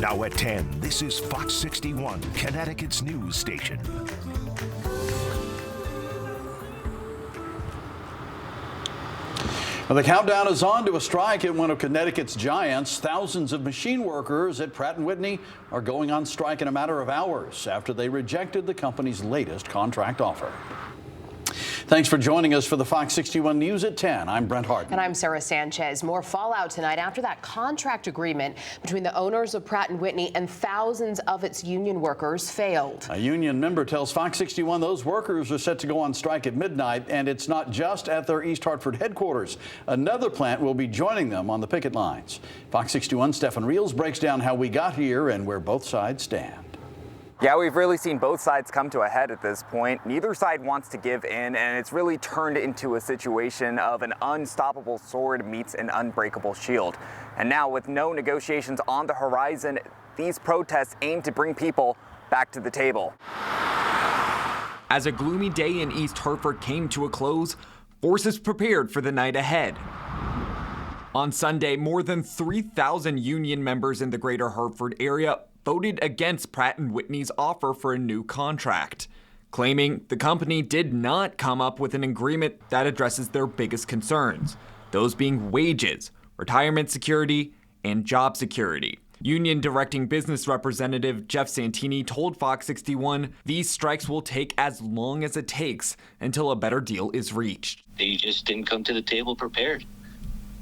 Now at 10, this is Fox 61, Connecticut's news station. Well, the countdown is on to a strike at one of Connecticut's giants. Thousands of machine workers at Pratt Whitney are going on strike in a matter of hours after they rejected the company's latest contract offer. Thanks for joining us for the Fox 61 News at 10. I'm Brent Harden. And I'm Sarah Sanchez. More fallout tonight after that contract agreement between the owners of Pratt Whitney and thousands of its union workers failed. A union member tells Fox 61 those workers are set to go on strike at midnight, and it's not just at their East Hartford headquarters. Another plant will be joining them on the picket lines. Fox 61's Stephen Reels breaks down how we got here and where both sides stand. Yeah, we've really seen both sides come to a head at this point. Neither side wants to give in, and it's really turned into a situation of an unstoppable sword meets an unbreakable shield. And now, with no negotiations on the horizon, these protests aim to bring people back to the table. As a gloomy day in East Hartford came to a close, forces prepared for the night ahead. On Sunday, more than 3,000 union members in the greater Hartford area voted against Pratt Whitney's offer for a new contract, claiming the company did not come up with an agreement that addresses their biggest concerns, those being wages, retirement security, and job security. Union Directing Business Representative Jeff Santini told Fox 61 these strikes will take as long as it takes until a better deal is reached. They just didn't come to the table prepared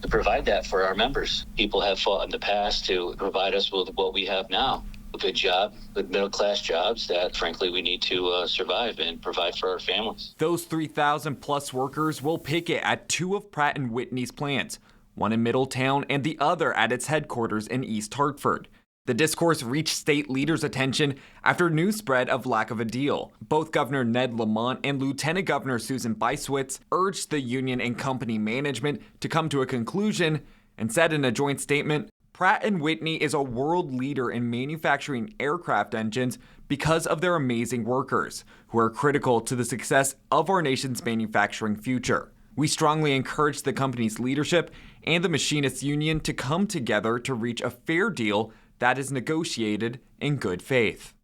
to provide that for our members. People have fought in the past to provide us with what we have now. A good job, good middle-class jobs that, frankly, we need to survive and provide for our families. Those 3,000 plus workers will picket at two of Pratt Whitney's plants, one in Middletown and the other at its headquarters in East Hartford. The discourse reached state leaders' attention after news spread of lack of a deal. Both Governor Ned Lamont and Lieutenant Governor Susan Byswitz urged the union and company management to come to a conclusion and said in a joint statement, Pratt Whitney is a world leader in manufacturing aircraft engines because of their amazing workers, who are critical to the success of our nation's manufacturing future. We strongly encourage the company's leadership and the machinists union to come together to reach a fair deal that is negotiated in good faith.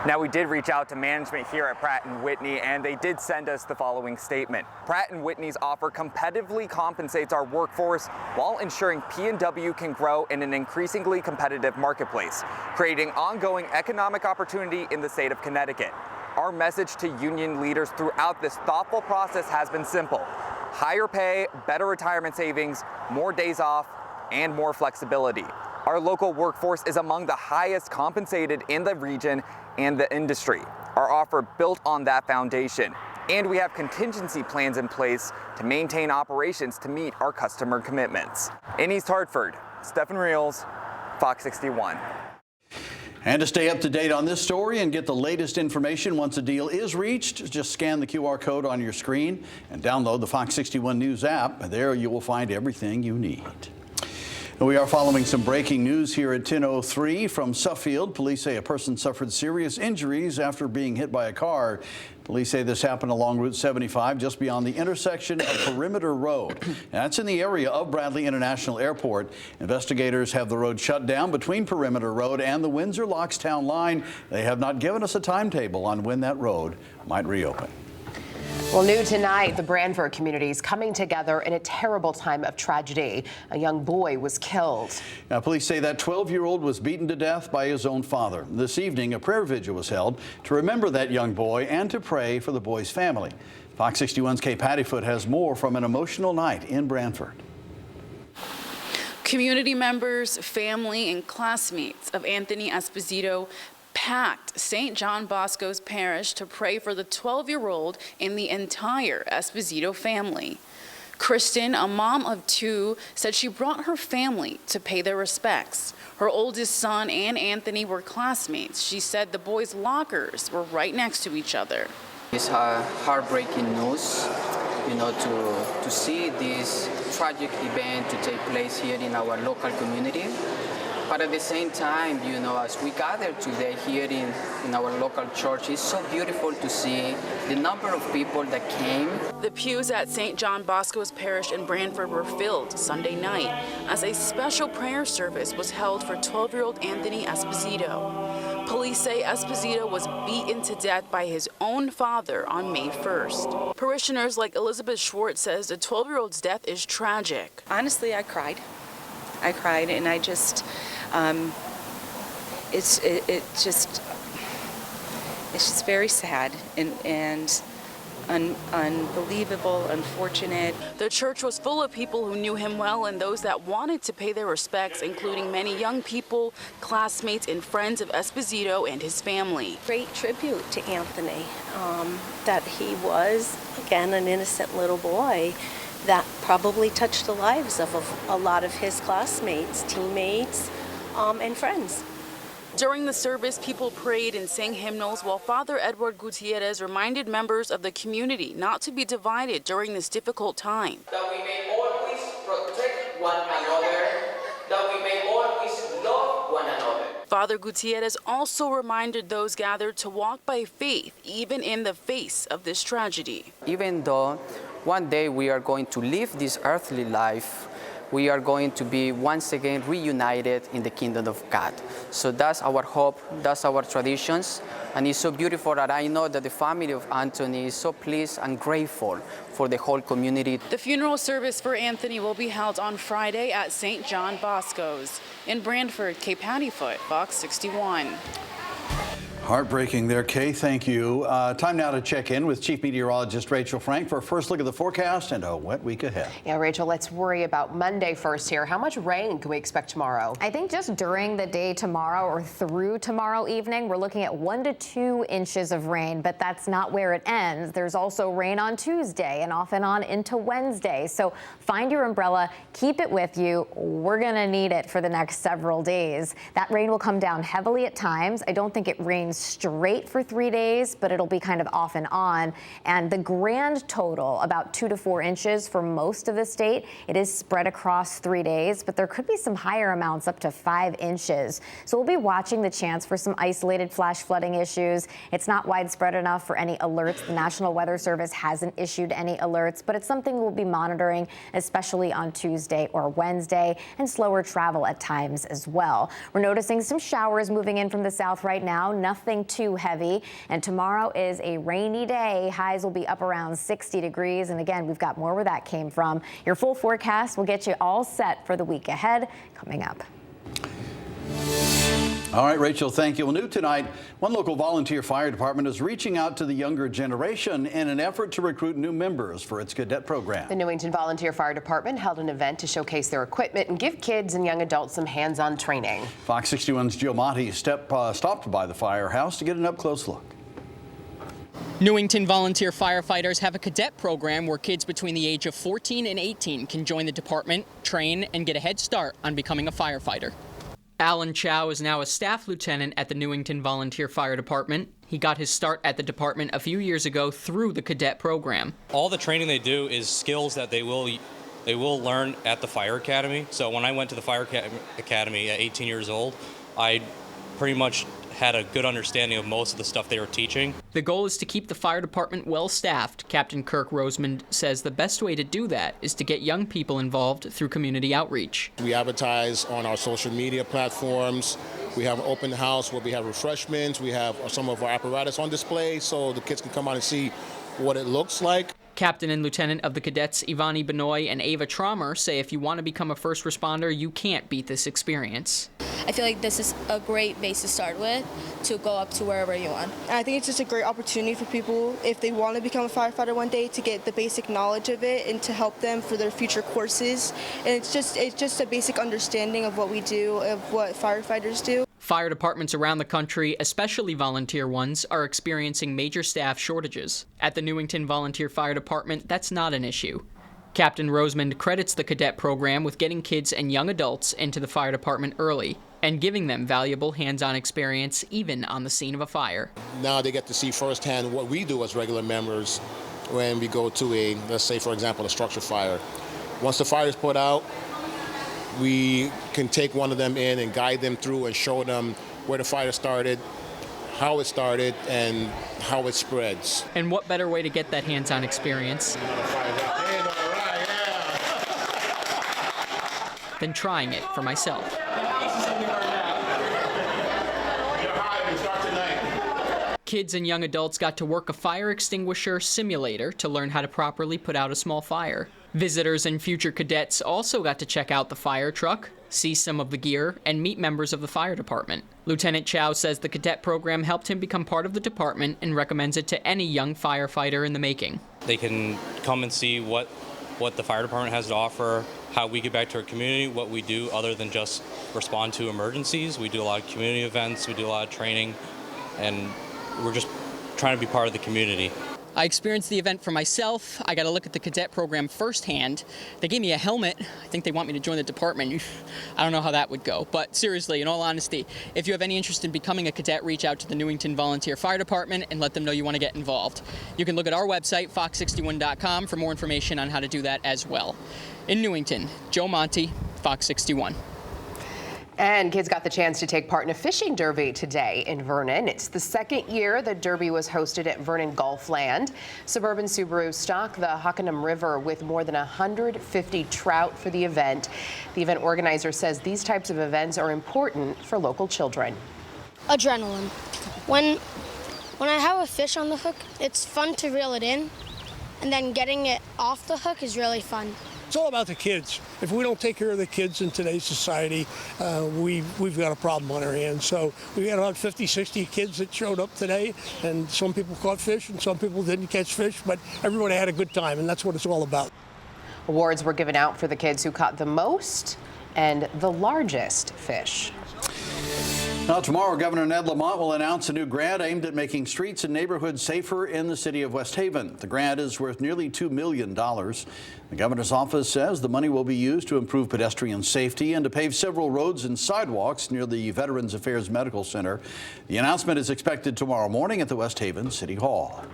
Now, we did reach out to management here at Pratt Whitney, and they did send us the following statement. Pratt Whitney's offer competitively compensates our workforce while ensuring P&W can grow in an increasingly competitive marketplace, creating ongoing economic opportunity in the state of Connecticut. Our message to union leaders throughout this thoughtful process has been simple: higher pay, better retirement savings, more days off, and more flexibility. Our local workforce is among the highest compensated in the region and the industry. Our offer built on that foundation, and we have contingency plans in place to maintain operations to meet our customer commitments. In East Hartford, Stephen Reels, Fox 61. And to stay up to date on this story and get the latest information once a deal is reached, just scan the QR code on your screen and download the Fox 61 News app. There you will find everything you need. We are following some breaking news here at 10:03 from Suffield. Police say a person suffered serious injuries after being hit by a car. Police say this happened along Route 75, just beyond the intersection of Perimeter Road. That's in the area of Bradley International Airport. Investigators have the road shut down between Perimeter Road and the Windsor-Locks Town line. They have not given us a timetable on when that road might reopen. Well, new tonight, the Branford community is coming together in a terrible time of tragedy. A young boy was killed. Now, police say that 12-year-old was beaten to death by his own father. This evening, a prayer vigil was held to remember that young boy and to pray for the boy's family. Fox 61's Kay Pattyfoot has more from an emotional night in Branford. Community members, family, and classmates of Anthony Esposito packed St. John Bosco's parish to pray for the 12-year-old and the entire Esposito family. Kristen, a mom of two, said she brought her family to pay their respects. Her oldest son and Anthony were classmates. She said the boys' lockers were right next to each other. It's a heartbreaking news, to see this tragic event to take place here in our local community. But at the same time, you know, as we gather today here in our local church, it's so beautiful to see the number of people that came. The pews at St. John Bosco's Parish in Brantford were filled Sunday night as a special prayer service was held for 12-year-old Anthony Esposito. Police say Esposito was beaten to death by his own father on May 1st. Parishioners like Elizabeth Schwartz says the 12-year-old's death is tragic. Honestly, I cried, and I just, it's just very sad and unbelievable, unfortunate. The church was full of people who knew him well and those that wanted to pay their respects, including many young people, classmates, and friends of Esposito and his family. Great tribute to Anthony, that he was, again, an innocent little boy that probably touched the lives of a lot of his classmates, teammates, and friends. During the service, people prayed and sang hymnals while Father Edward Gutierrez reminded members of the community not to be divided during this difficult time. That we may always protect one another, that we may always love one another. Father Gutierrez also reminded those gathered to walk by faith, even in the face of this tragedy. Even though one day we are going to live this earthly life, we are going to be once again reunited in the kingdom of God. So that's our hope, that's our traditions, and it's so beautiful that I know that the family of Anthony is so pleased and grateful for the whole community. The funeral service for Anthony will be held on Friday at St. John Bosco's. In Brantford, Kay Pattyfoot, Fox 61. Heartbreaking there, Kay. Thank you. Time now to check in with Chief Meteorologist Rachel Frank for a first look at the forecast and a wet week ahead. Yeah, Rachel, let's worry about Monday first here. How much rain can we expect tomorrow? I think just during the day tomorrow or through tomorrow evening, we're looking at 1 to 2 inches of rain, but that's not where it ends. There's also rain on Tuesday and off and on into Wednesday. So find your umbrella, keep it with you. We're going to need it for the next several days. That rain will come down heavily at times. I don't think it rains straight for 3 days, but it'll be kind of off and on. And the grand total, about 2 to 4 inches for most of the state. It is spread across 3 days, but there could be some higher amounts up to 5 inches. So we'll be watching the chance for some isolated flash flooding issues. It's not widespread enough for any alerts. The National Weather Service hasn't issued any alerts, but it's something we'll be monitoring, especially on Tuesday or Wednesday, and slower travel at times as well. We're noticing some showers moving in from the south right now. Nothing too heavy, and tomorrow is a rainy day. Highs will be up around 60 degrees, and again, we've got more where that came from. Your full forecast will get you all set for the week ahead coming up. All right, Rachel, thank you. Well, new tonight, one local volunteer fire department is reaching out to the younger generation in an effort to recruit new members for its cadet program. The Newington Volunteer Fire Department held an event to showcase their equipment and give kids and young adults some hands-on training. Fox 61's Jill Monty stopped by the firehouse to get an up-close look. Newington volunteer firefighters have a cadet program where kids between the age of 14 and 18 can join the department, train, and get a head start on becoming a firefighter. Alan Chow is now a staff lieutenant at the Newington Volunteer Fire Department. He got his start at the department a few years ago through the cadet program. All the training they do is skills that they will learn at the fire academy. So when I went to the fire academy at 18 years old, I pretty much had a good understanding of most of the stuff they were teaching. The goal is to keep the fire department well-staffed. Captain Kirk Rosemond says the best way to do that is to get young people involved through community outreach. We advertise on our social media platforms. We have an open house where we have refreshments. We have some of our apparatus on display so the kids can come out and see what it looks like. Captain and Lieutenant of the Cadets Ivani Benoit and Ava Traumer say if you want to become a first responder, you can't beat this experience. I feel like this is a great base to start with to go up to wherever you want. I think it's just a great opportunity for people, if they want to become a firefighter one day, to get the basic knowledge of it and to help them for their future courses. And it's just a basic understanding of what we do, of what firefighters do. Fire departments around the country, especially volunteer ones, are experiencing major staff shortages. At the Newington Volunteer Fire Department, that's not an issue. Captain Rosemond credits the cadet program with getting kids and young adults into the fire department early and giving them valuable hands-on experience even on the scene of a fire. Now they get to see firsthand what we do as regular members when we go to let's say for example, a structure fire. Once the fire is put out, we can take one of them in and guide them through and show them where the fire started, how it started, and how it spreads. And what better way to get that hands-on experience than trying it for myself. Kids and young adults got to work a fire extinguisher simulator to learn how to properly put out a small fire. Visitors and future cadets also got to check out the fire truck, see some of the gear, and meet members of the fire department. Lieutenant Chow says the cadet program helped him become part of the department and recommends it to any young firefighter in the making. They can come and see what the fire department has to offer, how we get back to our community, what we do other than just respond to emergencies. We do a lot of community events, we do a lot of training, and we're just trying to be part of the community. I experienced the event for myself. I got to look at the cadet program firsthand. They gave me a helmet. I think they want me to join the department. I don't know how that would go. But seriously, in all honesty, if you have any interest in becoming a cadet, reach out to the Newington Volunteer Fire Department and let them know you want to get involved. You can look at our website, fox61.com, for more information on how to do that as well. In Newington, Joe Monty, Fox 61. And kids got the chance to take part in a fishing derby today in Vernon. It's the second year the derby was hosted at Vernon Gulfland. Suburban Subaru stocked the Hockanum River with more than 150 trout for the event. The event organizer says these types of events are important for local children. Adrenaline. When I have a fish on the hook, it's fun to reel it in, and then getting it off the hook is really fun. It's all about the kids. If we don't take care of the kids in today's society, we've got a problem on our hands. So we had about 50, 60 kids that showed up today, and some people caught fish and some people didn't catch fish, but everybody had a good time, and that's what it's all about. Awards were given out for the kids who caught the most and the largest fish. Now, tomorrow, Governor Ned Lamont will announce a new grant aimed at making streets and neighborhoods safer in the city of West Haven. The grant is worth nearly $2 million. The governor's office says the money will be used to improve pedestrian safety and to pave several roads and sidewalks near the Veterans Affairs Medical Center. The announcement is expected tomorrow morning at the West Haven City Hall.